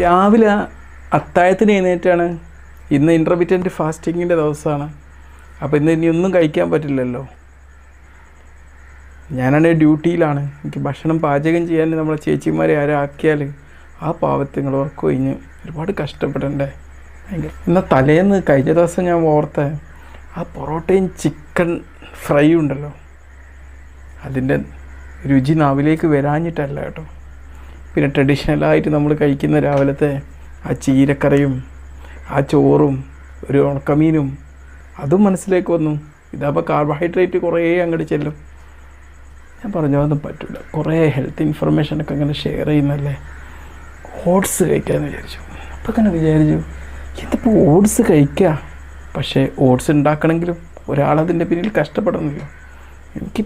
രാവിലെ അത്താഴത്തിന് എഴുന്നേറ്റാണ്. ഇന്ന് ഇൻ്റർമീഡിയറ്റ് ഫാസ്റ്റിങ്ങിൻ്റെ ദിവസമാണ്. അപ്പോൾ ഇനി ഒന്നും കഴിക്കാൻ പറ്റില്ലല്ലോ. ഞാനാണെങ്കിൽ ഡ്യൂട്ടിയിലാണ്. എനിക്ക് ഭക്ഷണം പാചകം ചെയ്യാൻ നമ്മളെ ചേച്ചിമാരെ ആരാക്കിയാൽ ആ പാവത്തുങ്ങൾ ഉറക്കം കഴിഞ്ഞ് ഒരുപാട് കഷ്ടപ്പെടണ്ടേ. എന്നാൽ തലേന്ന് കഴിഞ്ഞ ദിവസം ഞാൻ ഓർത്ത ആ പൊറോട്ടയും ചിക്കൻ ഫ്രൈ ഉണ്ടല്ലോ, അതിൻ്റെ രുചി നാവിലേക്ക് വരാഞ്ഞിട്ടല്ല കേട്ടോ. പിന്നെ ട്രഡീഷണലായിട്ട് നമ്മൾ കഴിക്കുന്ന രാവിലത്തെ ആ ചീരക്കറിയും ആ ചോറും ഒരു ഉണക്കമീനും അതും മനസ്സിലേക്ക് വന്നു. ഇതപ്പോൾ കാർബോഹൈഡ്രേറ്റ് കുറേ അങ്ങോട്ട് ചെല്ലും. ഞാൻ പറഞ്ഞു അതൊന്നും പറ്റില്ല, കുറേ ഹെൽത്ത് ഇൻഫർമേഷനൊക്കെ അങ്ങനെ ഷെയർ ചെയ്യുന്നല്ലേ, ഓട്സ് കഴിക്കാമെന്ന് വിചാരിച്ചു. അപ്പോൾ തന്നെ വിചാരിച്ചു ഇതിപ്പോൾ ഓട്സ് കഴിക്കുക, പക്ഷേ ഓട്സ് ഉണ്ടാക്കണമെങ്കിലും ഒരാളതിൻ്റെ പിന്നിൽ കഷ്ടപ്പെടണമല്ലോ. എനിക്ക്